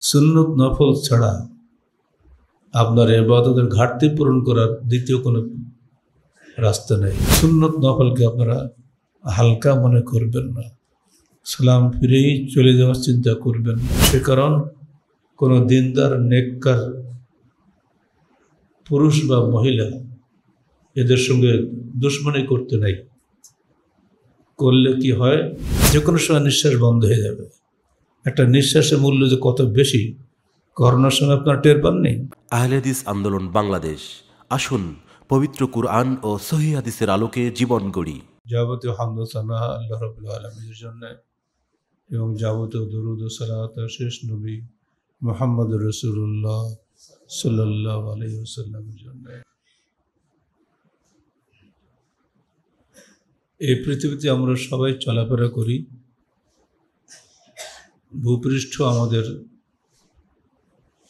সুন্নত নফল ছাড়া আপনার ইবাদতের ঘাটতি পূরণ করার দ্বিতীয় কোনো রাস্তা নেই। সুন্নত নফলকে আপনারা হালকা মনে করবেন না, সালাম ফিরেই চলে যাওয়ার চিন্তা করবেন না। সে কারণ কোনো দিনদার নেককার পুরুষ বা মহিলা এদের সঙ্গে দুশ্মনী করতে নাই। করলে কি হয়, যে কোনো সময় নিঃশ্বাস বন্ধ হয়ে যাবে। একটা নিঃশ্বাসের মূল্য যে কত বেশি, করোনার সময় আপনার টের পাননি। আহলে হাদিস আন্দোলন বাংলাদেশ, আসুন পবিত্র কুরআন ও সহিহ হাদিসের আলোকে জীবন গড়ি। যাবতীয় হামদ ও সানা আল্লাহ রাব্বুল আলামিনের জন্য এবং যাবতীয় দরুদ ও সালাত শেষ নবী মুহাম্মদ রাসূলুল্লাহ সাল্লাল্লাহু আলাইহি ওয়াসাল্লামের জন্য। এই পৃথিবীতে আমরা সবাই চলাফেরা করি। ভূপৃষ্ঠ আমাদের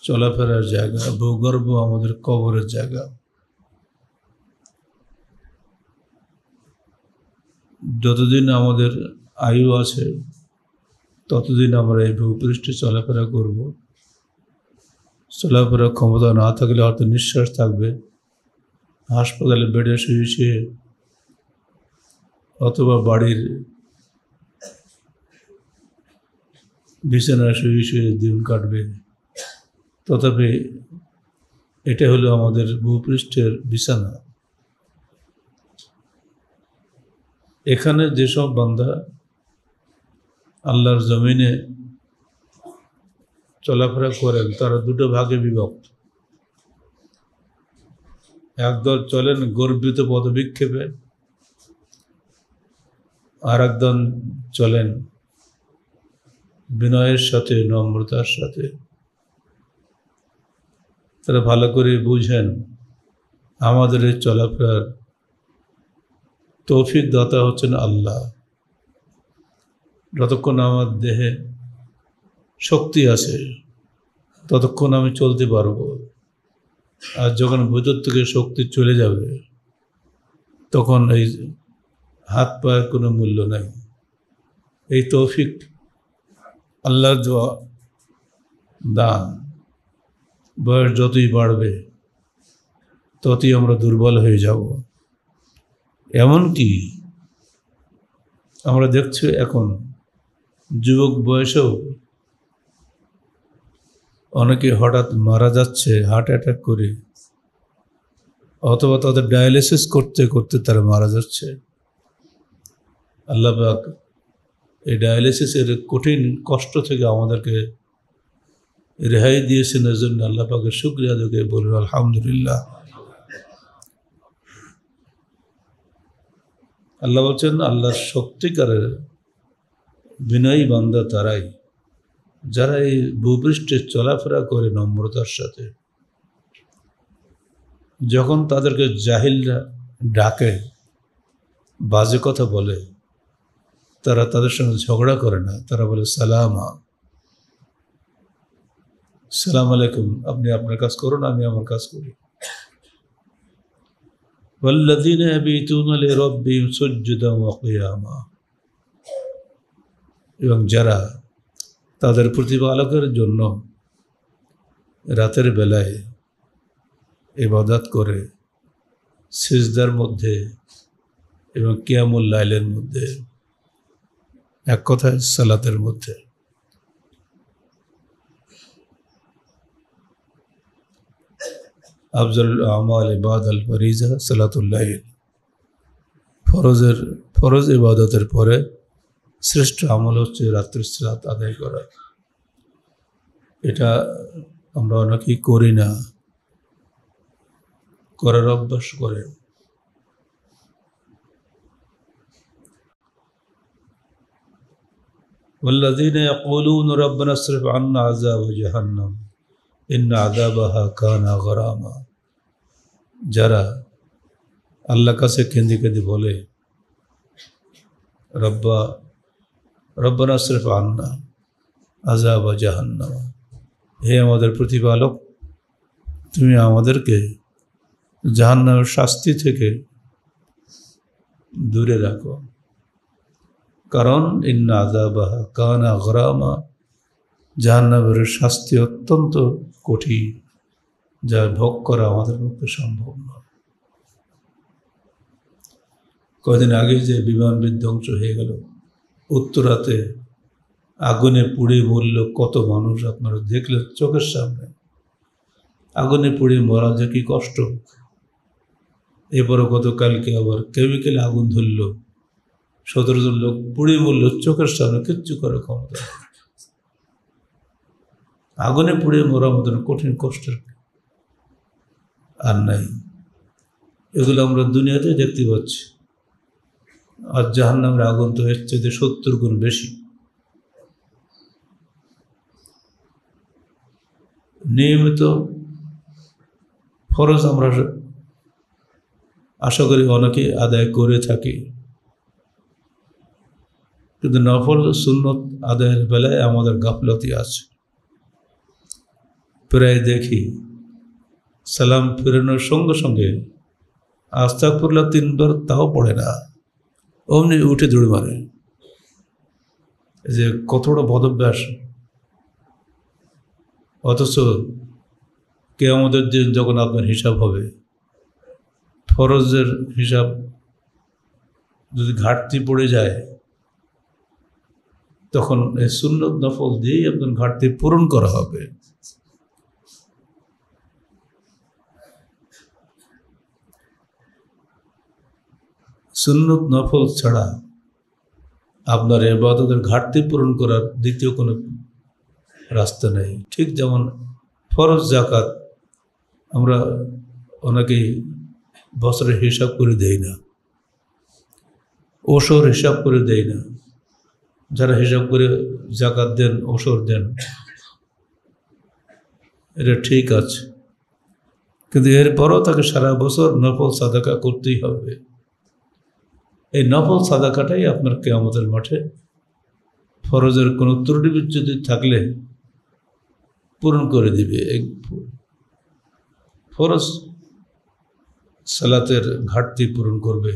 চলাফেরার জায়গা, ভূগর্ভ আমাদের কবরের জায়গা। যতদিন আমাদের আয়ু আছে ততদিন আমরা এই ভূপৃষ্ঠে চলাফেরা করব। চলাফেরার ক্ষমতা না থাকলে হয়তো নিঃশ্বাস থাকবে, হাসপাতালে বেডে শুয়ে শুয়ে অথবা বাড়ির বিছানায় শুয়ে শুয়ে দিন কাটবে। তথাপি এটা হলো আমাদের ভূপৃষ্ঠের বিছানা। এখানে যেসব বান্দা আল্লাহর জমিনে চলাফেরা করেন তারা দুটো ভাগে বিভক্ত। একদল চলেন গর্বিত পদবিক্ষেপে, আর একদল চলেন বিনয়ের সাথে, নম্রতার সাথে। তারা ভালো করে বুঝেন আমাদের এই চলাফেরার তৌফিক দাতা হচ্ছেন আল্লাহ। যতক্ষণ আমার দেহে শক্তি আছে ততক্ষণ আমি চলতে পারবো, আর যখন ভিতর থেকে শক্তি চলে যাবে তখন এই হাত পায়ের কোনো মূল্য নাই। এই তৌফিক আল্লাহর দেওয়া দান। বয়স যতই বাড়বে ততই আমরা দুর্বল হয়ে যাব। এমনকি আমরা দেখছি এখন যুবক বয়সেও অনেকে হঠাৎ মারা যাচ্ছে হার্ট অ্যাটাক করে, অথবা তাদের ডায়ালিসিস করতে করতে তারা মারা যাচ্ছে। আল্লাহ পাক এই ডায়ালিসিসের কঠিন কষ্ট থেকে আমাদেরকে রেহাই দিয়েছেন। এর জন্য আল্লাহ পাকের শুকরিয়া আদায় বলুন আলহামদুলিল্লাহ। আল্লাহ বলছেন আল্লাহর সত্যিকারের বিনয়ী বান্দা তারাই যারা এই ভূপৃষ্ঠে চলাফেরা করে নম্রতার সাথে। যখন তাদেরকে জাহিলরা ডাকে, বাজে কথা বলে, তারা তাদের সঙ্গে ঝগড়া করে না। তারা বলে সালামা, সালাম আলাইকুম, আপনি আপনার কাজ করুন, আমি আমার কাজ করি। ওয়াল্লাযীনা ইয়াবীতুনা লিরাব্বিহিম সুজদান ওয়া কিয়ামা, এবং যারা তাদের প্রতিপালকের জন্য রাতের বেলায় ইবাদত করে সিজদার মধ্যে এবং কিয়ামুল লাইলের মধ্যে, এক কথায় সালাতের মধ্যে। আফজালুল আমাল ইবাদাল ফরিজা সালাতুল লাইল। ফরজ ইবাদতের পরে শ্রেষ্ঠ আমল হচ্ছে রাত্রির সালাত আদায় করা। এটা আমরা অনেকেই করি না, করার অভ্যাস করে। والذين يقولون ربنا اصرف عنا عذاب جهنم إن عذابها كان غراما, যারা আল্লাহর কাছে কেঁদে কেঁদে বলে রব্বানা আসরিফ আন্না আযাব জাহান্নাম, হে আমাদের প্রতিপালক, তুমি আমাদেরকে জাহান্নামের শাস্তি থেকে দূরে রাখো। কারণ ইন্না আযাবাহা কানা গরামা, জাহান্নামের শাস্তি অত্যন্ত কঠিন, যা ভোগ করা আমাদের পক্ষে সম্ভব নয়। কয়েকদিন আগে যে বিমান বিধ্বংস হয়ে গেল, উত্তরাতে আগুনে পুড়ে মরল কত মানুষ, আপনারা দেখলেন চোখের সামনে। আগুনে পুড়ে মরা যে কি কষ্ট। এরপরও গতকালকে আবার কেমিক্যালে আগুন ধরল, 17 জন লোক পুড়ে মরল চোখের সামনে, কিচ্ছু করে ক্ষমতা। আগুনে পুড়ে মরার মতন কঠিন কষ্টের আর নাই। এগুলো আমরা দুনিয়াতে দেখতে পাচ্ছি। আর জাহান্নামের আগুন তো এর চেয়ে 70 গুণ বেশি। নিয়মিত ফরজ আমরা আশা করি অনেকে আদায় করে থাকি, কিন্তু নফল সুন্নত আদায়ের বেলায় আমাদের গাফলতি আছে। প্রায় দেখি সালাম ফেরানোর সঙ্গে সঙ্গে আস্তাগফিরুল্লাহ 3 বার তাও পড়ে না, অমনি উঠে দৌড়ে মারে। যে কত বড় বদভ্যাস। অথচ কিয়ামতের দিন যখন আপনার হিসাব হবে, ফরজের হিসাব যদি ঘাটতি পড়ে যায়, তখন এই সুন্নত নফল দিয়েই আপনার ঘাটতি পূরণ করা হবে। সুন্নত নফল ছাড়া আপনার ইবাদতের ঘাটতি পূরণ করার দ্বিতীয় কোনো রাস্তা নেই। ঠিক যেমন ফরজ জাকাত আমরা অনেকেই বছরের হিসাব করে দেই না, ওসর হিসাব করে দেই না। যারা হিসাব করে জাকাত দেন, ওসর দেন, এটা ঠিক আছে, কিন্তু এরপরও তাকে সারা বছর নফল সাদাকা করতেই হবে। এই নফল সাদাকাটাই আপনার কিয়ামতের মাঠে ফরজের কোনো ত্রুটি বিচ্যুতি থাকলে পূরণ করে দিবে। ফরজ সালাতের ঘাটতি পূরণ করবে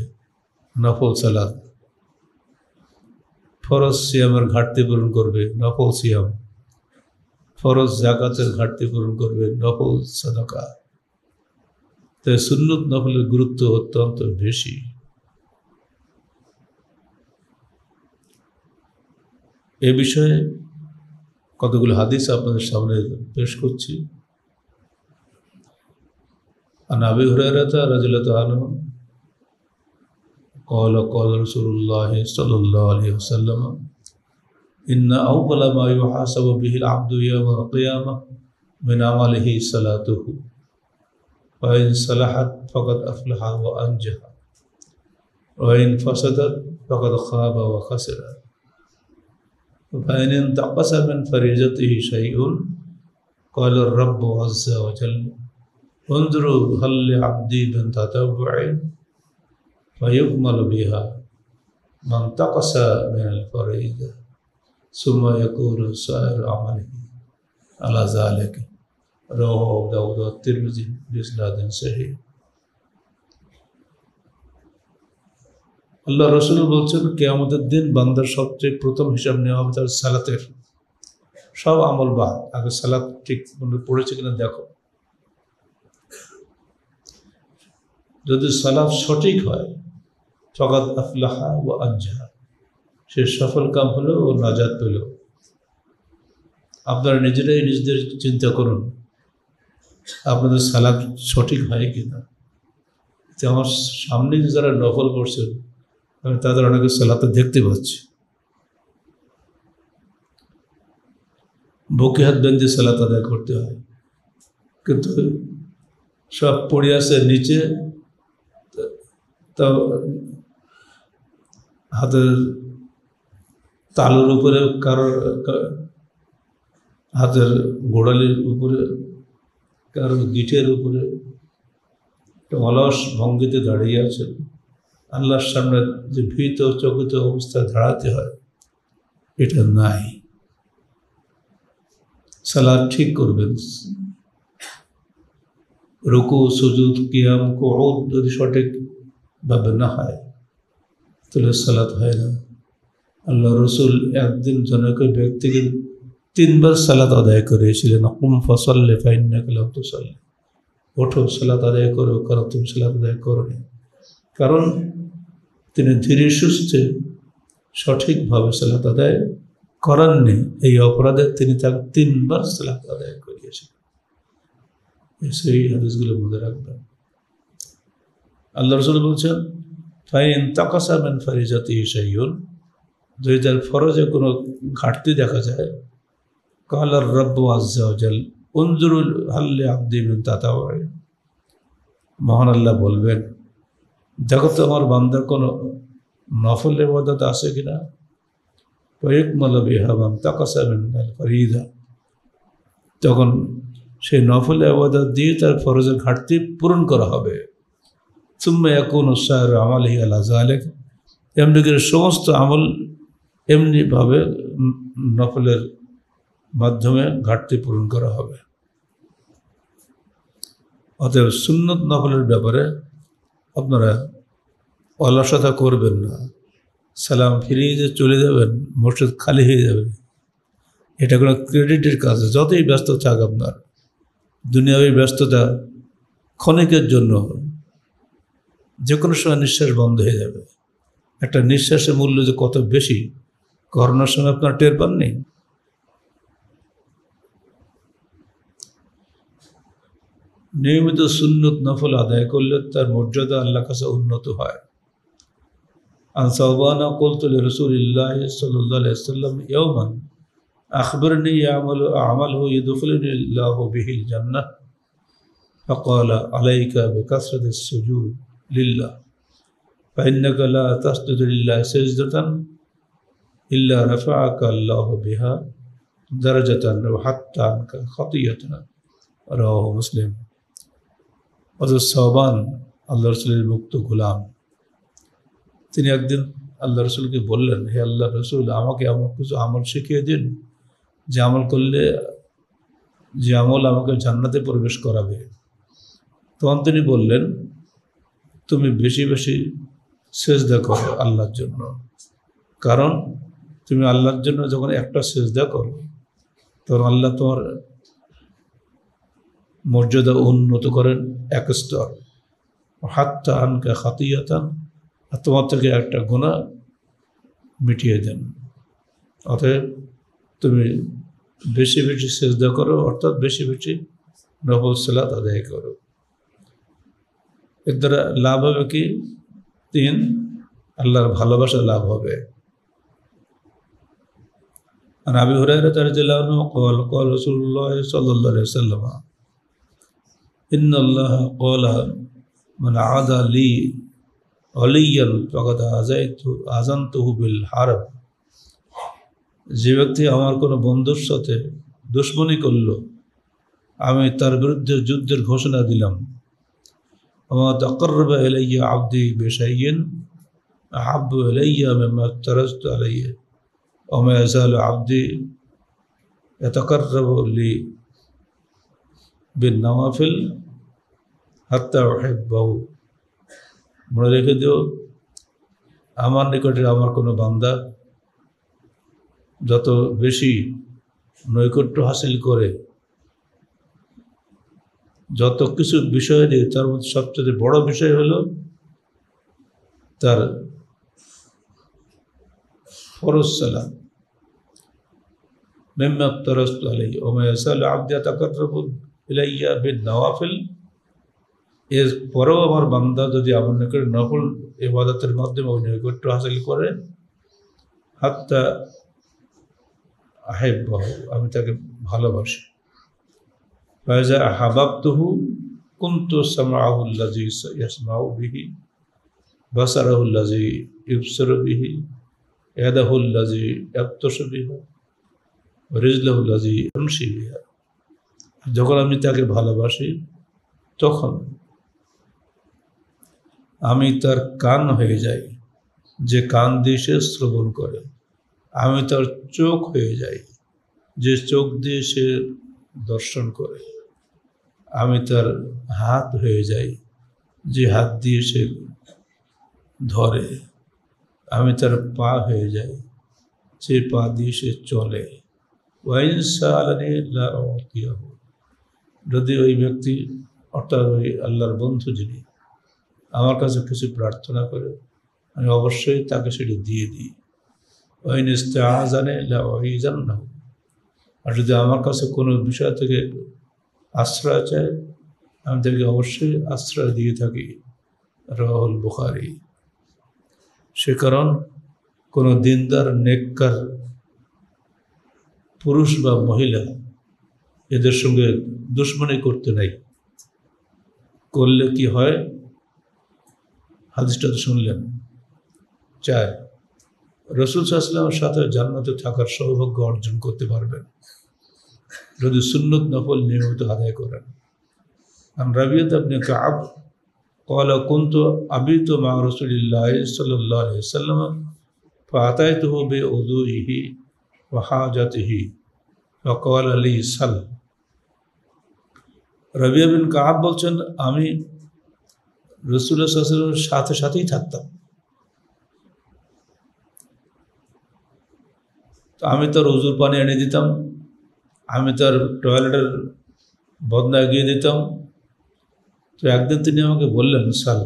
নফল সালাত, ফরজ সিয়ামের ঘাটতি পূরণ করবে নফল সিয়াম, ফরজ জাকাতের ঘাটতি পূরণ করবে নফল সাদাকা। তাই সুন্নত নফলের গুরুত্ব অত্যন্ত বেশি। এ বিষয়ে কতগুলো হাদিস আপনাদের সামনে পেশ করছি। عن أبي هريرة رضي الله عنه قال قال رسول الله صلى الله عليه وسلم إن أول ما يحاسب به العبد يوم القيامة من عمله صلاته فإن صلحت فقد أفلح وأنجح وإن فسدت فقد خاب وخسر فإن انتقص من فريضته شيء قال الرب عز وجل انظروا هل لعبدي من تتبع فيكمل بها ما انتقص من الفريضة ثم يكون سائر عمله على ذلك رواه أبو داود والترمذي بإسناد صحيح। আল্লাহ রসুল বলছেন, কিয়ামতের দিন বান্দার সবচেয়ে প্রথম হিসাব নেওয়া হবে তার সালাতের। সব আমল বাদ, আগে সালাত ঠিক পড়েছে কিনা দেখো। যদি সালাত সঠিক হয়, ফাকাদ আফলাহা ওয়া আনজাহা, সে সফল কাম হলো ও নাজাত পেল। আপনারা নিজেরাই নিজেদের চিন্তা করুন, আপনাদের সালাত সঠিক হয় কিনা। আমার সামনে যারা নফল করছেন, আমি তাদের অনেকে সালাতে দেখতে পাচ্ছি, বুকে হাত বেঁধে সালাত আদায় করতে হয়, কিন্তু সব পড়ে আছে নিচে। তো হাতের তালুর উপরে, কারোর হাতের গোড়ালির উপরে, কারোর গিঠের উপরে অলস ভঙ্গিতে দাঁড়িয়ে আছে। আল্লাহর সামনে যে ভীত চকিত অবস্থায় দাঁড়াতে হয়, এটা নাই। সালাত ঠিক করবেন, রুকু সুজুদ কিয়াম কুউদ যদি সঠিকভাবে না হয় তাহলে সালাত হয় না। আল্লাহ রসুল একদিন জনক ব্যক্তিকে 3 বার সালাত আদায় করিয়েছিলেন, কুম ফসল্লে ফাইন্নাকা লাম তুসাল্লি, ওঠো সালাত আদায় করো, কারণ তুমি সালাত আদায় করোনি। কারণ তিনি ধীরে সুস্থে সঠিকভাবে সালাত আদায় করাননি, এই অপরাধে তিনি তাকে 3 বার সালাত আদায় করিয়েছেন। সেই হাদিসগুলো মনে রাখবেন। আল্লাহ রাসূল বলছেন, ফাইন তাকাসা মিন ফারিজাতিহি শাইউন, যদি তার ফরজে কোনো ঘাটতি দেখা যায়, ক্বালা আর-রাব্বু আযজা ওয়া জাল উনজুরু হাল লিআবদি মিন তাতাওয়ুন, মহান আল্লাহ বলবেন, দেখো তো আমার বান্দার কোনো নফল ইবাদত আছে কিনা, ফায়াকমালু বিহা মান তাকাসা মিন আল-ফারিদা, তখন সেই নফল ইবাদত দিয়ে তার ফরজের ঘাটতি পূরণ করা হবে। সুম্মা ইয়াকুনু সাইরু আমালিহি আলা যালিক, এমনি করে সমস্ত আমল এমনিভাবে নফলের মাধ্যমে ঘাটতি পূরণ করা হবে। অতএব সুন্নত নফলের ব্যাপারে আপনারা অলসতা করবেন না। সালাম ফিরিয়ে যে চলে যাবেন, মসজিদ খালি হয়ে যাবে, এটা কোনো ক্রেডিটের কাজ। যতই ব্যস্ত থাক আপনার দুনিয়াবী ব্যস্ততা ক্ষণিকের জন্য, যে কোনো সময় নিঃশ্বাস বন্ধ হয়ে যাবে। একটা নিঃশ্বাসের মূল্য যে কত বেশি, করোনার সময় আপনার টের পাননি। নিয়মিত সুন্নত নফল আদায় করলে তার মর্যাদা আল্লাহর কাছে উন্নত হয়। আন সাওবানা কুলতু লিরাসূলিল্লাহ সাল্লাল্লাহু আলাইহি ওয়াসাল্লাম ইয়াওমান আখবিরনি আমালু ইয়াদখুলুনি আল্লাহু বিহিল জান্নাহ, ফাকালা আলাইকা বিকাসরাতিস সুজুদ লিল্লাহ, ফাইন্নাকা লা তাসজুদু লিল্লাহি সাজদাতান ইল্লা রাফাআকা আল্লাহু বিহা দারাজাতান ওয়া হাত্তা আনকা খাতিয়াতান, রাওয়াহু মুসলিম। হযরত সাওবান আল্লাহ রাসূলের মুক্ত গোলাম, তিনি একদিন আল্লাহ রাসূলকে বললেন, হে আল্লাহ রাসূল, আমাকে এমন কিছু আমল শিখিয়ে দিন যে আমল করলে, যে আমল আমাকে জান্নাতে প্রবেশ করাবে। তখন তিনি বললেন, তুমি বেশি বেশি সেজদা করো আল্লাহর জন্য, কারণ তুমি আল্লাহর জন্য যখন একটা সেজদা করো তখন আল্লাহ তোমার মর্যাদা উন্নত করেন এক স্তর, হাত্তা আনকা খাতিয়াতান, আর তোমার থেকে একটা গুনাহ মিটিয়ে দেন। অতএব তুমি বেশি বেশি সেজদা করো, অর্থাৎ বেশি বেশি নফল সালাত আদায় করো। এর দ্বারা লাভ হবে কি? 3, আল্লাহর ভালোবাসা লাভ হবে। আর আবি হুরায়রা রাদিয়াল্লাহু আনহু قال قال رسول الله صلى الله عليه وسلم إن الله قال من عادى لي وليا فقد آذنته بالحرب, যে ব্যক্তি আমার কোনো বন্ধুর সাথে দুশমনি করলো, আমি তার বিরুদ্ধে যুদ্ধের ঘোষণা দিলাম। وما تقرب إلي عبدي بشيء أحب إلي مما افترضت عليه وما يزال عبدي يتقرب لي بالنوافل حتى أحبه। মনে রেখে দিও, আমার নিকটে আমার কোনো বান্দা যত বেশি নৈকট্য হাসিল করে, যত কিছু বিষয় নিয়ে, তার মধ্যে সবচেয়ে বড় বিষয় হলো তার ফরজ সালাত। মিম্মা ইফতারাতু আলাইহি ওয়া মা ইয়াসালু আবদি ইয়াতাকাররাবু ইলাইয়া বিন-নওয়াফিল, এর পরেও আমার বান্দা যদি আমার নিকটে নফল ইবাদতের মাধ্যমে ওই নৈকট্য হাসিল করে, হাত্তা আহিব্বাহু, আমি তাকে ভালোবাসি। ফাইজা আহাবাবতুহু কুনতু সামআহু আল্লাযী ইয়াসমাউ বিহি, বাসারাহু আল্লাযী ইবসিরু বিহি, ইয়াদাহু আল্লাযী ইয়াবতাশু বিহা, ওয়া রিজলুহু আল্লাযী ইয়ামশি বিহা। যখন আমি তাকে ভালোবাসি তখন আমি তার কান হয়ে যাই, যে কান দিয়ে সে শ্রবণ করে। আমি তার চোখ হয়ে যাই, যে চোখ দিয়ে সে দর্শন করে। আমি তার হাত হয়ে যাই, যে হাত দিয়ে সে ধরে। আমি তার পা হয়ে যাই, যে পা দিয়ে সে চলে। ওয়াইন সাআলানি লা উতিয়াহু, যদি ওই ব্যক্তি অর্থাৎ ওই আল্লাহর বন্ধু যিনি আমার কাছে কিছু প্রার্থনা করে আমি অবশ্যই তাকে সেটি দিয়ে দিই। ওয়াইন ইস্তাআযানি লা উইযান্নাহু, আর যদি আমার কাছে কোনো বিষয় থেকে আশ্রয় চায় আমি তাকে অবশ্যই আশ্রয় দিয়ে থাকি। রাওয়াহুল বুখারী। সে কারণ কোনো দিনদার নেককার পুরুষ বা মহিলা এদের সঙ্গে দুশমনি করতে নাই। করলে কি হয়, হাদিসটা তো শুনলেন। 4, রাসূল সাল্লাল্লাহু আলাইহি ওয়াসাল্লামের সাথে জান্নাতে থাকার সৌভাগ্য অর্জন করতে পারবেন যদি সুন্নত নফল নিয়মিত আদায় করেন। আন রাবিয়াহ ইবনে কাব قال كنت أبيت مع رسول الله صلى الله عليه وسلم فأتيته بوضوئه وحاجته فقال لي سل। রাবিয়া বিন কাব বলছেন, আমি রাসূলুল্লাহ সাল্লাল্লাহু আলাইহি ওয়াসাল্লামের সাথে সাথেই থাকতাম। তো আমি তার ওযুর পানি এনে দিতাম, আমি তার টয়লেটের বদনা এগিয়ে দিতাম। তো একদিন তিনি আমাকে বললেন, সাল,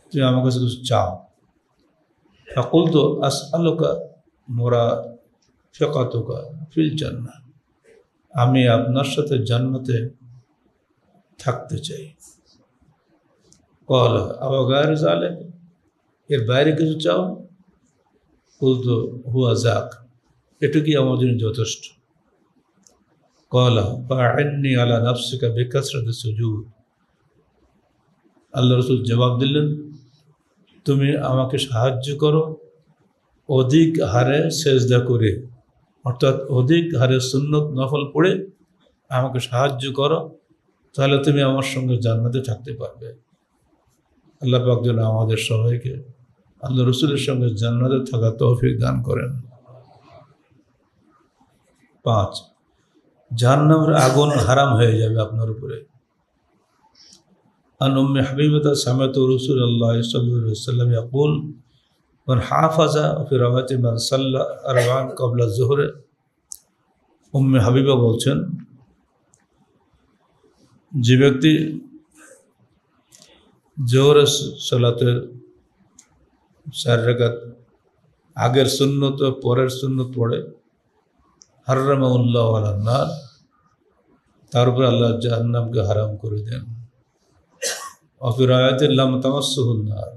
তুমি আমার কাছে কিছু চাও। ফাকুলতু আসআলুকা মুরাফিকাতুকা ফিল জান্নাহ, আমি আপনার সাথে জান্নাতে থাকতে চাই। ক্বালা আও গায়র যালিক, এর বাইরে কিছু চাও? কুলতু হুয়া যাক, এটুকুই আমার জন্য যথেষ্ট। ক্বালা ফাআইন্নি আলা নাফসিকা বিকাসরাতি সুজুদ, আল্লাহ রাসূল জবাব দিলেন, তুমি আমাকে সাহায্য করো অধিক হারে সেজদা করে, অর্থাৎ অধিক হারে সুন্নত নফল পড়ে আমাকে সাহায্য করো, তাহলে তুমি আমার সঙ্গে জান্নাতে থাকতে পারবে। আল্লাহ পাক যেন আমাদের সবাইকে আল্লাহ রাসূলের সঙ্গে জান্নাতে থাকার তৌফিক দান করেন। 5, জাহান্নামের আগুন হারাম হয়ে যাবে আপনার উপরে। عن أم حبيبة سمعت رسول الله صلى الله عليه وسلم يقول من حافظ في رواية من صلى 40 قبل الظهر। উম্মে হাবিবা বলছেন, যে ব্যক্তি জোহরের সালাতে 4 রাকাত আগের সুন্নত ও পরের সুন্নত পড়ে, হারামাহুল্লাহু আলান নার, তার উপর আল্লাহ জাহান্নামকে হারাম করে দেন। অফির আয়াতে লাম তামাসসুহুন নার,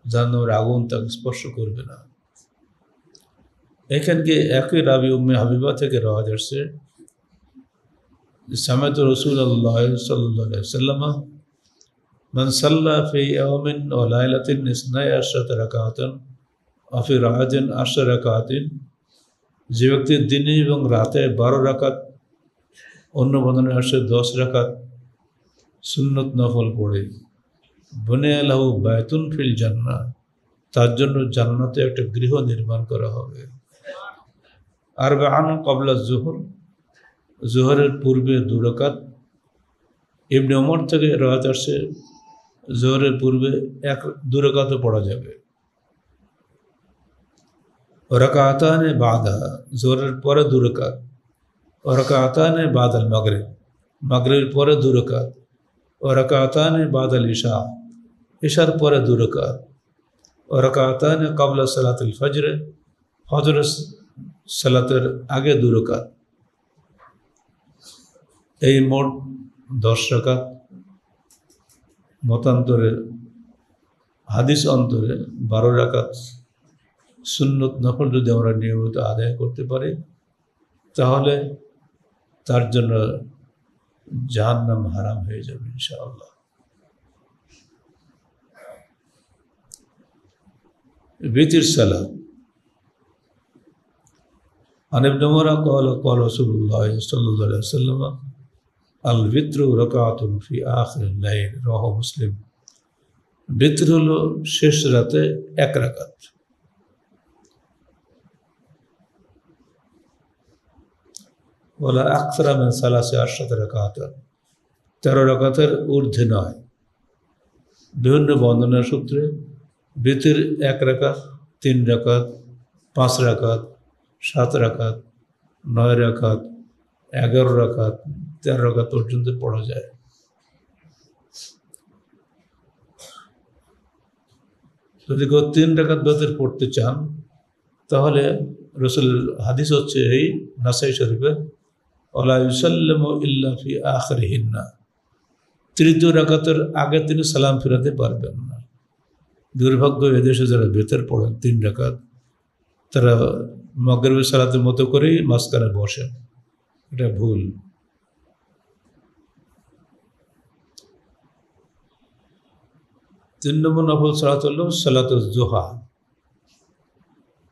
জাহান্নামের আগুন তাকে স্পর্শ করবে না। এখানকে একই রাবি উম্মে হাবিবা থেকে রাওয়াত আসছে, সামাইতু রাসূলুল্লাহ সাল্লাল্লাহু আলাইহি ওয়াসাল্লাম মান সাল্লা ফি ইয়াওমিন ওয়া লাইলাতিন 12 রাকাতান ওয়া ফি রাকাতিন 10 রাকাতিন, যে ব্যক্তি দিনে এবং রাতে 12 রাকাত, অন্য বর্ণনায় আসে 10 রাকাত সুন্নত নফল পড়ে, বুনিয়া লাহু বাইতুন ফিল জান্নাহ, তার জন্য জান্নাতে একটা গৃহ নির্মাণ করা হবে। আরবাআন ক্বাবলা যুহর, জোহরের পূর্বে 2 রাকাত। ইবনে ওমর থেকে রাওয়াত আসছে, জোহরের পূর্বে 2 রাকাতও পড়া যাবে। রাকাতানে বাদা, জোহরের পরে 2 রাকাত। রাকাতানে বাদাল মাগরিব, মাগরিবের পরে 2 রাকাত। রাকাতানে বাদাল ইশা, ইশার পরে 2 রাকাত। রাকাতানে ক্বাবলা সালাতুল ফজর, ফজরের সালাতের আগে 2 রাকাত। এই মোট 10 রাকাত। মতান্তরে হাদিস অন্তরে 12 রাকাত সুন্নত নফল যদি আমরা নিয়মিত আদায় করতে পারি, তাহলে তার জন্য জাহান্নাম হারাম হয়ে যাবে ইনশাআল্লাহ। বিতির সালাত। عن ابن عمر قال قال رسول الله صلى الله عليه وسلم الوتر ركعة في آخر الليل رواه مسلم। বিতর হলো শেষ রাতে 1 রাকাত। ওয়ালা আকসারা মিন 13 রাকাত, 13 রাকাতের ঊর্ধ্বে নয়। বিভিন্ন বর্ণনার সূত্রে বিতর 1 রাকাত, 3 রাকাত, 5 রাকাত, 7 রাকাত, 9 রাকাত, 11 রাকাত, 13 রাকাত পর্যন্ত পড়া যায়। যদি কেউ 3 রাকাত বেতর পড়তে চান তাহলে রসুল হাদিস হচ্ছে এই নাসাই শরীফে, ওয়ালা ইউসাল্লিমু ইল্লা ফি আখিরিহিন্না, তৃতীয় রাকাতের আগে তিনি সালাম ফিরাতে পারবেন না। দুর্ভাগ্য এদেশে যারা বেতর পড়েন 3 রাকাত, তারা মাগরিবের সালাতের মতো করেই মাঝখানে বসেন, এটা ভুল। তিন নম্বর নফল সালাত হল সালাতুল জোহা।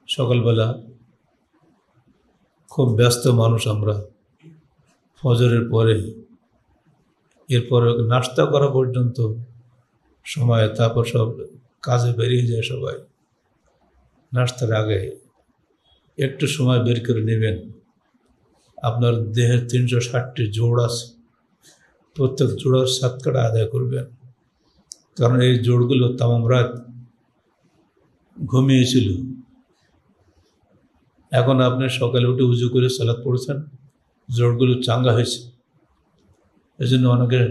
সকালবেলা খুব ব্যস্ত মানুষ আমরা, ফজরের পরে, এরপরে নাস্তা করা পর্যন্ত সময়, তারপর সব কাজে বেরিয়ে যায় সবাই। নাস্তার আগে একটু সময় বের করে নেবেন। আপনার দেহের 360টি জোড় আছে, প্রত্যেক জোড়ার 7 কাটা আদায় করবেন। কারণ এই জোড়গুলো তামাম রাত ঘুমিয়েছিল। এখন আপনি সকালে উঠে উজু করে সালাত পড়েছেন, জোড়গুলো চাঙ্গা হয়েছে। এই জন্য অনেকে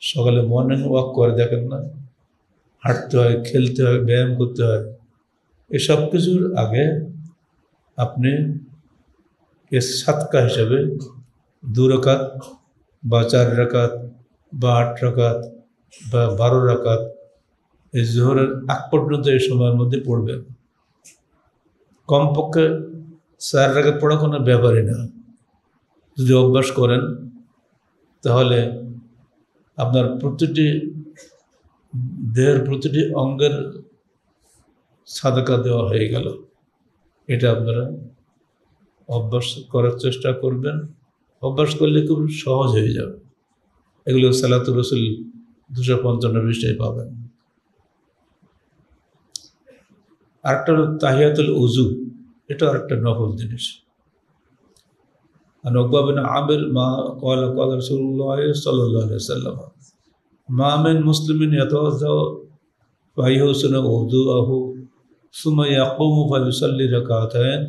সকালে মর্নিং ওয়াক করে, দেখেন না, হাঁটতে হয়, খেলতে হয়, ব্যায়াম করতে হয়। এসব কিছুর আগে আপনি এর সাতকা হিসাবে 2 রাকাত বা 4 রাকাত বা 8 রাকাত বা 12 রাকাত এই জোহরের আগ পর্যন্ত এই সময়ের মধ্যে পড়বেন। কমপক্ষে 4 রাকাত পড়া কোনো ব্যাপারই না। যদি অভ্যাস করেন তাহলে আপনার প্রতিটি দেহের প্রতিটি অঙ্গের সাদাকা দেওয়া হয়ে গেল। এটা আপনারা অভ্যাস করার চেষ্টা করবেন। অভ্যাস করলে খুব সহজ হয়ে যাবে। এগুলো সালাতুর রসুল 255 পৃষ্ঠায় পাবেন। আরেকটা হলো তাহিয়াতুল উজু, এটা আরেকটা নফল জিনিস। আর উকবা বিন আমির মা ক্বালা ক্বালা রাসূলুল্লাহ সাল্লাল্লাহু আলাইহি ওয়াসাল্লাম মা মিন মুসলিমিন ইয়াতাওয়াজ্জাউ ফায়ুহসিনু উযুআহু সুম্মা ইয়াকুমু ফায়ুসাল্লি রাকাতাইন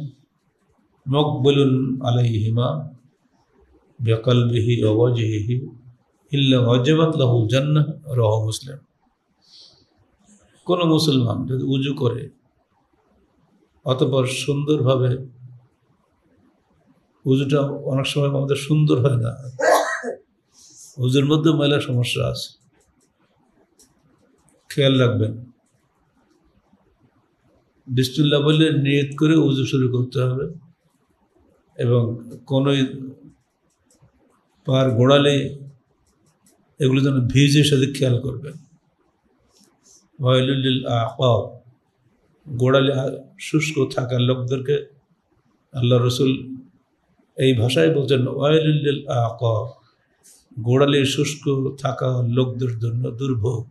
মুকবিলুন আলাইহিমা বিকলবিহি ওয়া ওয়াজহিহি ইল্লা ওয়াজাবাত লাহুল জান্নাহ, রাওয়াহু মুসলিম। কোন মুসলমান যদি উজু করে অতঃপর সুন্দরভাবে, উজুটা অনেক সময় আমাদের সুন্দর হয় না, উজুর মধ্যে ময়লা সমস্যা আছে, খেয়াল রাখবেন। বিসমিল্লাহ বলে নিয়ত করে উজু শুরু করতে হবে এবং কোন পার গোড়ালে এগুলো যেন ভিজে, সাথে খেয়াল করবেন। ওয়াইলুল লিল আকাব, গোড়ালে শুষ্ক থাকার লোকদেরকে আল্লাহ রসুল এই ভাষায় বলছেন ওয়াইলুল লিল আকাব, গোড়ালে শুষ্ক থাকা লোকদের জন্য দুর্ভোগ।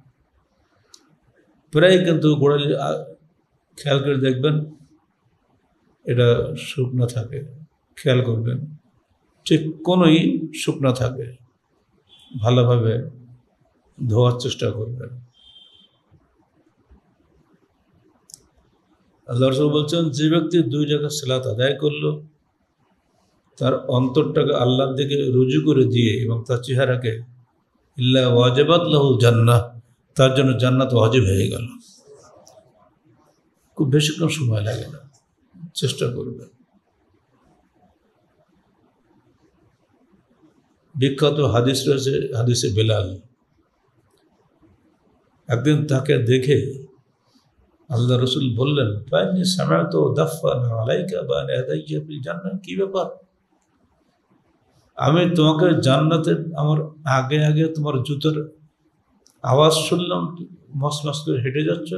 প্রায় কিন্তু গোড়ালি খেয়াল করে দেখবেন এটা শুকনো থাকে, খেয়াল করবেন ঠিক কোনোই শুকনো থাকে, ভালোভাবে ধোয়ার চেষ্টা করবেন। আল্লাহ রাসূল বলছেন যে ব্যক্তি 2 রাকাত সালাত আদায় করলো, তার অন্তরটাকে আল্লাহর দিকে রুজু করে দিয়ে এবং তার চেহারাকে ইল্লা ওয়াজাবাত লাহুল জান্নাহ, তার জন্য জান্নাত ওয়াজিব হয়ে গেল। খুব বেশিক্ষণ সময় লাগে না, চেষ্টা করবেন। বিখ্যাত হাদিস রয়েছে, হাদিসে বেলাল। একদিন তাকে দেখে আল্লাহ রসুল বললেন, ফাইন্নী সামি'তু দাফফান আলাইকা বাইনা ইয়াদাইয়া ফিল জান্নাহ, কি ব্যাপার? আমি তোমাকে জান্নাতে আমার আগে আগে তোমার জুতোর আওয়াজ শুনলাম, মস মস করে হেঁটে যাচ্ছ,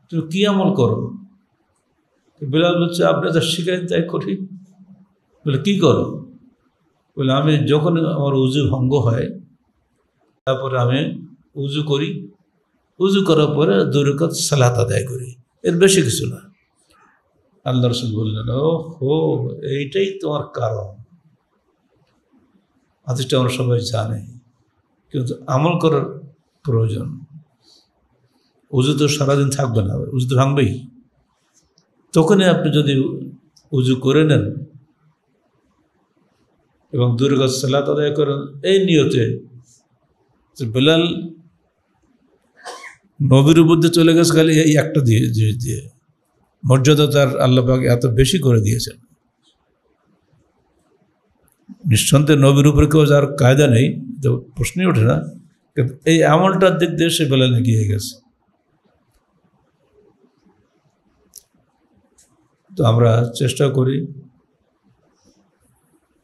তুমি কি আমল করো? বেলাল বলছে, আপনি যা শিখাই তাই করি। বলে কি করো? বলে আমি যখন আমার উজু ভঙ্গ হয় তারপরে আমি উজু করি, উজু করার পরে 2 রাকাত সালাত আদায় করি, এর বেশি কিছু না। আল্লাহ রসুল বললেন, ও হো, এইটাই তোমার কারণ। হাদিসটা আমরা সবাই জানে, কিন্তু আমল করার প্রয়োজন। উজু তো সারাদিন থাকবে না, উজু তো ভাঙবেই। তখনই আপনি যদি উজু করে নেন এবং 2 রাকাত সালাত আদায় করেন এই নিয়তে যে বেলাল নবীর উপরে চলে গেছে খালি এই একটা দিয়ে মর্যাদা তার আল্লাহ পাক এত বেশি করে দিয়েছেন। নিঃসন্দেহে নবীর উপরে কেউ যার কায়দা নেই, তো প্রশ্নই ওঠে না, কিন্তু এই আমলটার দিক দিয়ে সে বেলাল এগিয়ে গেছে। তো আমরা চেষ্টা করি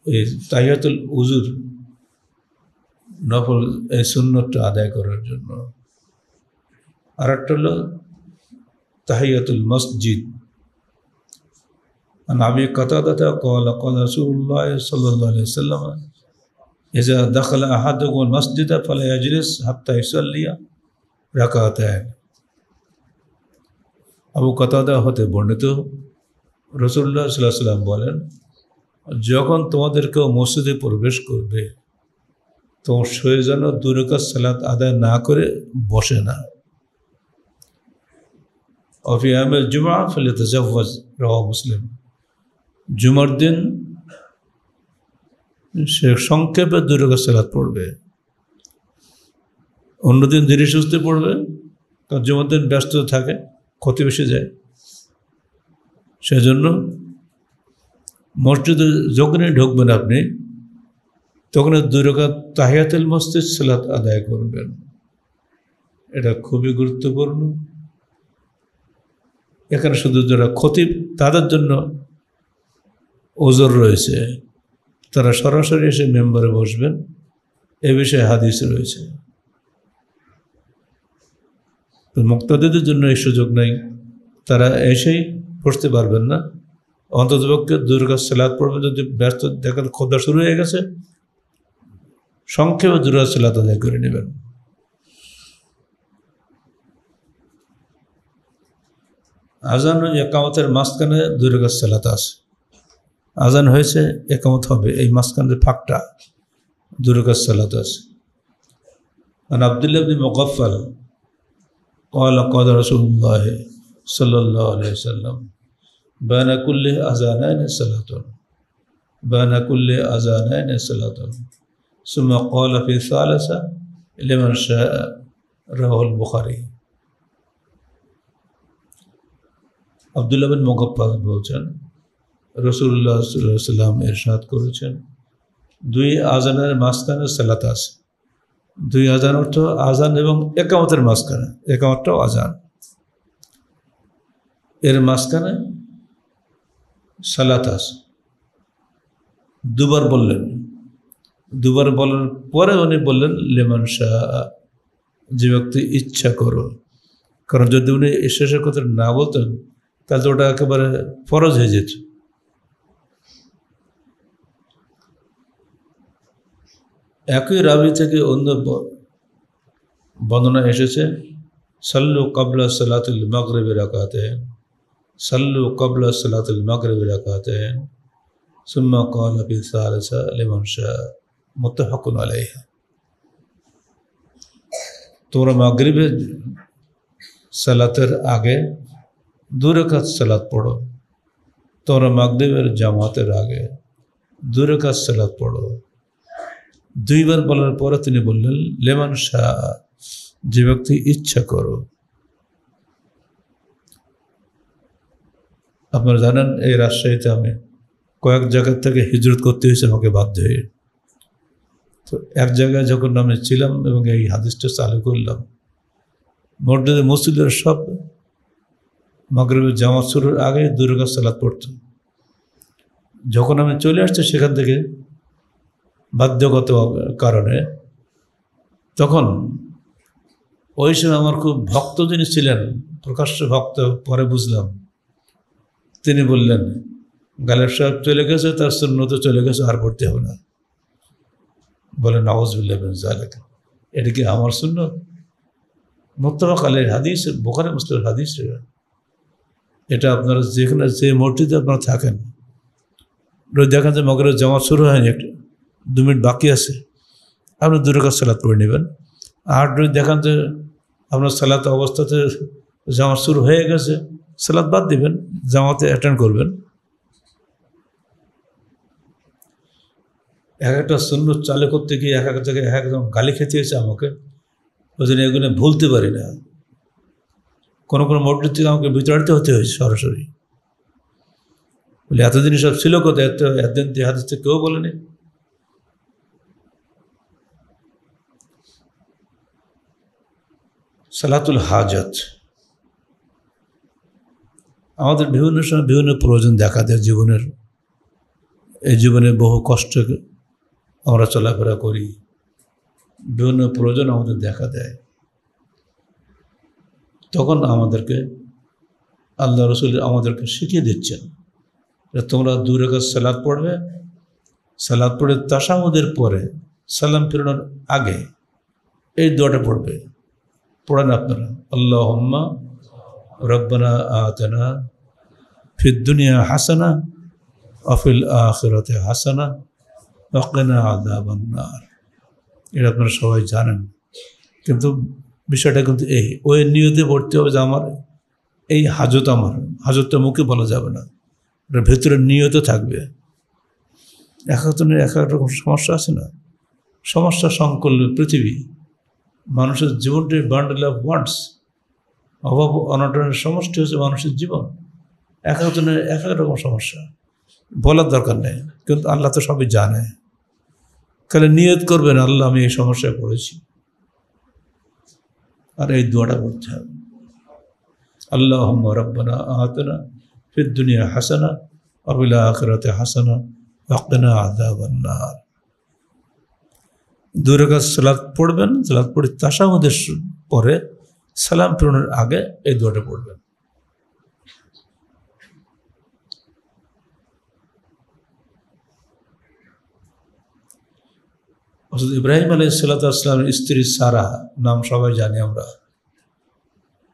এই তাহিয়াতুল উজুর নফল এই সুন্নতটা আদায় করার জন্য। আর একটা হলো তাহিয়াতুল মসজিদ। আবি কাতাদা ক্বালা ক্বালা রাসূলুল্লাহ সাল্লাল্লাহু আলাইহি ওয়াসাল্লাম ইযা দাখালা আহাদুকুম আল-মাসজিদ ফালা ইয়াজলিস হাত্তা ইউসাল্লিয়া রাকাতাইন। আবু কাতাদা হতে বর্ণিত, রাসূলুল্লাহ সাল্লাল্লাহু আলাইহি ওয়াসাল্লাম বলেন, যখন তোমাদের কেউ মসজিদে প্রবেশ করবে তোমার সে যেন 2 রাকাত সালাত আদায় না করে বসে না। অফি আমেল জুমা ফালিয়াতাজাওয়াজ, রাওয়াহু মুসলিম। জুমার দিন সে সংক্ষেপে 2 রাকাত সালাত পড়বে, অন্যদিন ধীরে সুস্থে পড়বে, কারণ জুমার দিন ব্যস্ত থাকে, ক্ষতি বেশি যায়। সেজন্য মসজিদে যখনই ঢুকবেন আপনি তখন 2 রাকাত তাহিয়াতুল মসজিদ সালাত আদায় করবেন। এটা খুবই গুরুত্বপূর্ণ। এখানে শুধু যারা খতিব তাদের জন্য ওজর রয়েছে, তারা সরাসরি এসে মেম্বারে বসবেন, এ বিষয়ে হাদিস রয়েছে। তো মুক্তাদিদের জন্য এই সুযোগ নাই, তারা এসেই বসতে পারবেন না। অন্ততপক্ষে 2 রাকাত সালাত পড়বেন। যদি ব্যস্ত দেখেন খোদা শুরু হয়ে গেছে, সংক্ষেপে 2 রাকাত সালাত আদায় করে নেবেন। আজান ও একামতের মাঝখানে 2 রাকাত সালাত আছে। আজান হয়েছে, একামত হবে, এই মাঝখানে ফাঁকটা 2 রাকাত সালাত আছে। আর আব্দুল্লাহ ইবনে মুগাফফাল قال قال رسول الله صلى الله عليه وسلم بين كل أذانين صلاة بين كل أذانين صلاة ثم قال في الثالثة لمن شاء، رواه البخاري। আব্দুল্লাহ বিন মুগাফফাল বলছেন, রাসূলুল্লাহ সাল্লাল্লাহু আলাইহি ওয়াসাল্লাম ইরশাদ করেছেন, 2 আজানের মাঝখানে সালাত আছে। 2 আজান অর্থ আজান এবং একামতের মাঝখানে, একামতটাও আজান, এর মাঝখানে সালাত আছে। 2 বার বললেন। 2 বার বলার পরে উনি বললেন লিমান শাআ, যে ব্যক্তি ইচ্ছা করো। কারণ যদি উনি শেষের কথা না বলতেন তাহলে ওটা একেবারে ফরজ হয়ে যেত। একই রাবি থেকে অন্য বর্ণনা এসেছে, সাল্লু ক্বাবলা সালাতুল মাগরিবি রাকাতাইন, সাল্লু ক্বাবলা সালাতুল মাগরিবি রাকাতাইন সুম্মা ক্বালা ফি সালিসা লিমান শাআ, মুত্তাফাকুন আলাইহি। তোমরা মাগরিবের সালাতের আগে 2 রাকাত সালাত পড়ো, তোমরা মাগরিবের জামাতের আগে 2 রাকাত সালাত পড়ো। 2 বার বলার পরে তিনি বললেন লিমান শাআ, যে ব্যক্তি ইচ্ছা করো। আপনারা জানেন এই রাজশাহীতে আমি কয়েক জায়গা থেকে হিজরত করতে হয়েছে আমাকে বাধ্য হয়ে। তো এক জায়গায় যখন আমি ছিলাম এবং এই হাদিসটা চালু করলাম, মসজিদের সব মাগরিবের জামাত শুরুর আগে 2 রাকাত সালাত পড়তো। যখন আমি চলে আসছি সেখান থেকে বাধ্যগত কারণে, তখন ওই সময় আমার খুব ভক্ত যিনি ছিলেন, প্রকাশ্য ভক্ত, পরে বুঝলাম, তিনি বললেন গালেব সাহেব চলে গেছে, তার সুন্নতে চলে গেছে, আর পড়তে হবে না। বলে নাউযুবিল্লাহি মিন যালিক, এটা কি আমার সুন্নত? মুত্তাফাক আলাইহি হাদিস, বুখারী মুসলিমের হাদিস। এটা আপনারা যেখানে যে মসজিদে আপনারা থাকেন, দেখেন যে মাগরিবের জামাত শুরু হয়নি, 2 মিনিট বাকি আছে, আপনি 2 রাকাত সালাত পড়ে নেবেন। আর যদি দেখেন যে আপনার সালাত অবস্থাতে জামাত শুরু হয়ে গেছে, সালাত বাদ দিবেন, জামাতে অ্যাটেন্ড করবেন। এক একটা সুন্নত চালু করতে গিয়ে এক এক জায়গায় এক একদম গালি খেতে হয়েছে আমাকে, ওই জন্য এগুলো ভুলতে পারি না। কোনো কোনো মসজিদ থেকে আমাকে বিতাড়িত হতে হয়েছে সরাসরি। বলে এতদিন সব ছিল কোথায়, এতদিন হাদিস থেকে কেউ বলেনি। সালাতুল হাজাত আমাদের বিভিন্ন সময় বিভিন্ন প্রয়োজন দেখা দেয় জীবনের। এই জীবনে বহু কষ্ট আমরা চলাফেরা করি, বিভিন্ন প্রয়োজন আমাদের দেখা দেয়। তখন আমাদেরকে আল্লাহ রসুল আমাদেরকে শিখিয়ে দিচ্ছেন যে তোমরা 2 রাকাত সালাত পড়বে, সালাত পড়ে তাশাহুদের পরে সালাম ফেরানোর আগে এই দোয়াটা পড়বে। পড়েন আপনারা, আল্লাহুম্মা রব্বানা আতিনা ফিদ দুনিয়া হাসানা ওয়া ফিল আখিরাতি হাসানা ওয়া কিনা আযাবান নার। এটা আপনারা সবাই জানেন, কিন্তু বিষয়টা কিন্তু এই ওই নিয়তে পড়তে হবে যে আমার এই হাজত, আমার হাজতটা মুখে বলা যাবে না, এটার ভেতরে নিয়ত থাকবে। এক একজনের এক এক রকম সমস্যা আছে না, সমস্যা সংকল্য পৃথিবী, মানুষের জীবনটি বান্ডেল অফ ওয়ান্টস, অভাব অনটনের সমষ্টি হচ্ছে মানুষের জীবন। এক একজনের এক এক রকম সমস্যা, বলার দরকার নেই, কিন্তু আল্লাহ তো সবই জানে। তাহলে নিয়ত করবেন আল্লাহ আমি এই সমস্যায় পড়েছি, আর এই দোয়াটা পড়তে হবে, আল্লাহুম্মা রব্বানা আতিনা ফিদ দুনিয়া হাসানা ওয়া ফিল আখিরাতি হাসানা ওয়া কিনা আযাবান নার। 2 রাকাত সালাত পড়বেন, সালাত পড়ে তাশাহুদের পরে সালাম ফেরানোর আগে এই দোয়াটা পড়বেন। হযরত ইব্রাহিম আলাইহিস সালাতু ওয়াস সালামের স্ত্রী সারা নাম সবাই জানি আমরা।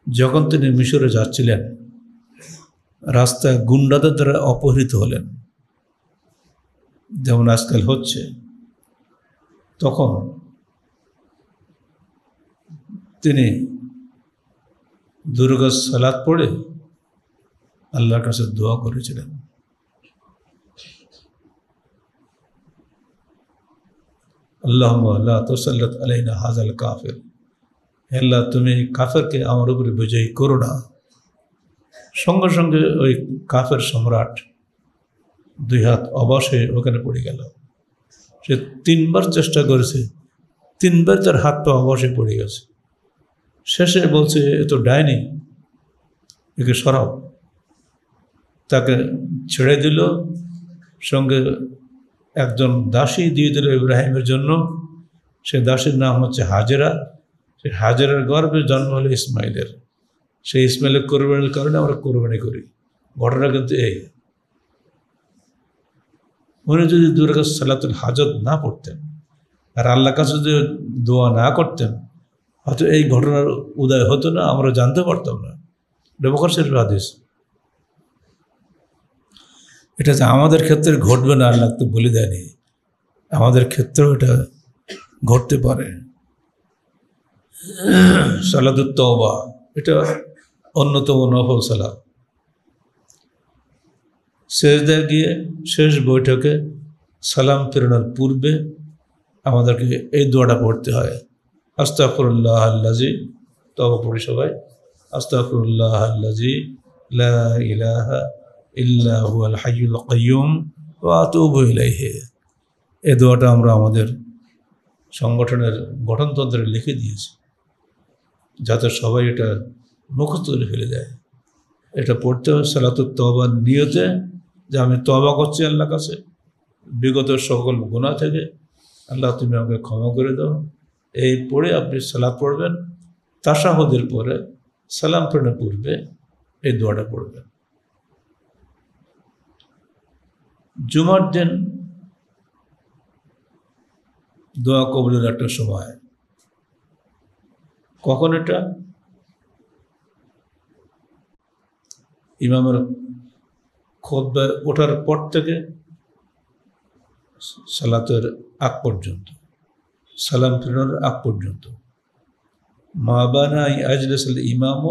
যখন তিনি মিশরে যাচ্ছিলেন, রাস্তায় গুন্ডাদের দ্বারা অপহৃত হলেন, যেমন আজকাল হচ্ছে, তখন তিনি 2 রাকাত সালাত পড়ে আল্লাহর কাছে দোয়া করেছিলেন, আল্লাহুম্মা লা তুসাল্লিত আলাইনা হাযাল কাফির, হে আল্লাহ তুমি কাফেরকে আমার উপরে বিজয়ী করো না। সঙ্গে সঙ্গে ওই কাফের সম্রাট 2 হাত অবশ্যই ওখানে পড়ে গেল। সে 3 বার চেষ্টা করেছে, 3 বার তার হাত পা অবশ্যই পড়ে গেছে। শেষে বলছে এ তো ডাইনি, একে সরাও। তাকে ছেড়ে দিল, সঙ্গে একজন দাসী দিয়ে দিল ইব্রাহিমের জন্য। সে দাসীর নাম হচ্ছে হাজেরা। সে হাজেরার গর্ভে জন্ম হলো ইসমাইলের। সেই ইসমাইলের কোরবানির কারণে আমরা কোরবানি করি। ঘটনা কিন্তু এই, উনি যদি 2 রাকাত সালাতুল হাজত না পড়তেন আর আল্লাহর কাছে যদি দোয়া না করতেন, হয়তো এই ঘটনার উদয় হতো না, আমরা জানতে পারতাম না। বুখারী শরীফের হাদিস। এটা যে আমাদের ক্ষেত্রে ঘটবে না আল্লাহ তো বলে দেয়নি, আমাদের ক্ষেত্রেও এটা ঘটতে পারে। সালাতুত তওবা এটা অন্যতম নফল সালাত। সেজদায় গিয়ে শেষ বৈঠকে সালাম ফেরানোর পূর্বে আমাদেরকে এই দোয়াটা পড়তে হয়, আস্তাগফিরুল্লাহ আল্লাযী, তওবা পড়ি সবাই, আস্তাগফিরুল্লাহ আল্লাযী লা ইলাহা ইল্লা হুয়াল হাইয়ুল কাইয়্যুম ওয়া আতুবু ইলাইহি। এই দোয়াটা আমরা আমাদের সংগঠনের গঠনতন্ত্রে লিখে দিয়েছি, যাতে সবাই এটা মুখস্থ করে ফেলে দেয়। এটা পড়তে হবে সালাতুত তওবার নিয়তে, যে আমি তওবা করছি আল্লাহর কাছে বিগত সকল গুনাহ থেকে, আল্লাহ তুমি আমাকে ক্ষমা করে দাও। এই পড়ে আপনি সালাত পড়বেন। তাশাহুদের পরে সালাম ফেরানোর পূর্বে এই দোয়াটা পড়বেন। জুমার দিন দোয়া কবুলের একটা সময়, কখন এটা? ইমামের খুতবায় ওঠার পর থেকে সালাতের আগ পর্যন্ত, সালাম ফেরানোর আগ পর্যন্ত। মা বানা আজলিসুল ইমাম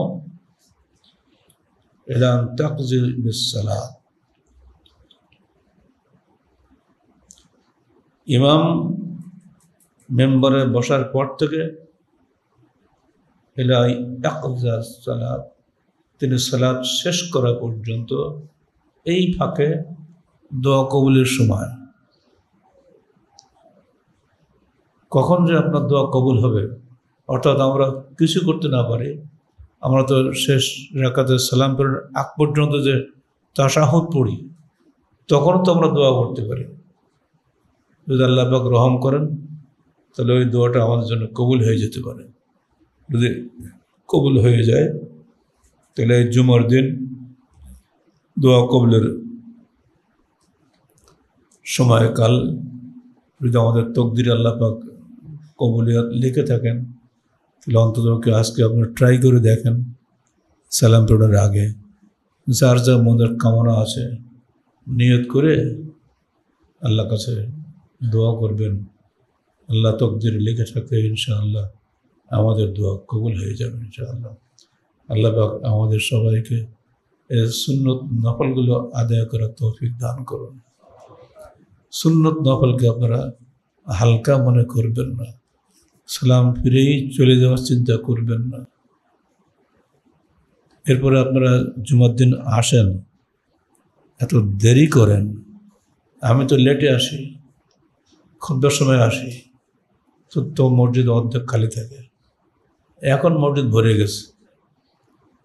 ইলা আন তাকজি বিস সালাত, ইমাম মেম্বারে বসার পর থেকে ইলাই ইয়াকযা সালাত, তিনি সালাত শেষ করা পর্যন্ত এই ফাঁকে দোয়া কবুলের সময়। কখন যে আপনার দোয়া কবুল হবে, অর্থাৎ আমরা কিছু করতে না পারি, আমরা তো শেষ রাকাতে সালাম পড়ার আগ পর্যন্ত যে তাশাহুদ পড়ি, তখন তো আমরা দোয়া করতে পারি। যদি আল্লাহ পাক রহম করেন তাহলে ওই দোয়াটা আমাদের জন্য কবুল হয়ে যেতে পারে। যদি কবুল হয়ে যায় তাহলে এই জুমার দিন দোয়া কবুলের সময়কাল যদি আমাদের তকদিরে আল্লাহ পাক কবুলিয়াত লিখে থাকেন, তাহলে অন্তত আজকে আপনারা ট্রাই করে দেখেন সালাম পড়ার আগে যার যা মনের কামনা আছে নিয়ত করে আল্লাহর কাছে দোয়া করবেন। আল্লাহ তকদিরে লিখে থাকে ইনশাআল্লাহ আমাদের দোয়া কবুল হয়ে যাবে ইনশাআল্লাহ। আল্লাহ পাক আমাদের সবাইকে এই সুন্নত নফলগুলো আদায় করার তৌফিক দান করুন। সুন্নত নফলকে আপনারা হালকা মনে করবেন না, সালাম ফিরেই চলে যাওয়ার চিন্তা করবেন না। এরপরে আপনারা জুমার দিন আসেন, এত দেরি করেন। আমি তো লেটে আসি, খুতবার সময় আসি, তো মসজিদ অর্ধেক খালি থাকে, এখন মসজিদ ভরে গেছে।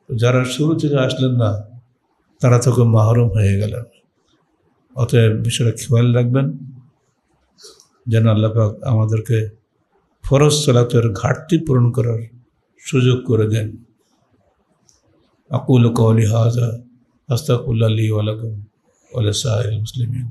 যারা শুরু থেকে আসলেন না তারা থেকে মাহরুম হয়ে গেলেন। অতএব বিষয়টা খেয়াল রাখবেন যেন আল্লাহ পাক আমাদেরকে ফরজ সালাতের ঘাটতি পূরণ করার সুযোগ করে দেন। আকুলু কওলি হাযা আস্তাগফিরুল্লাহ লি ওয়া লাকুম ওয়া লিসাইরিল মুসলিমিন।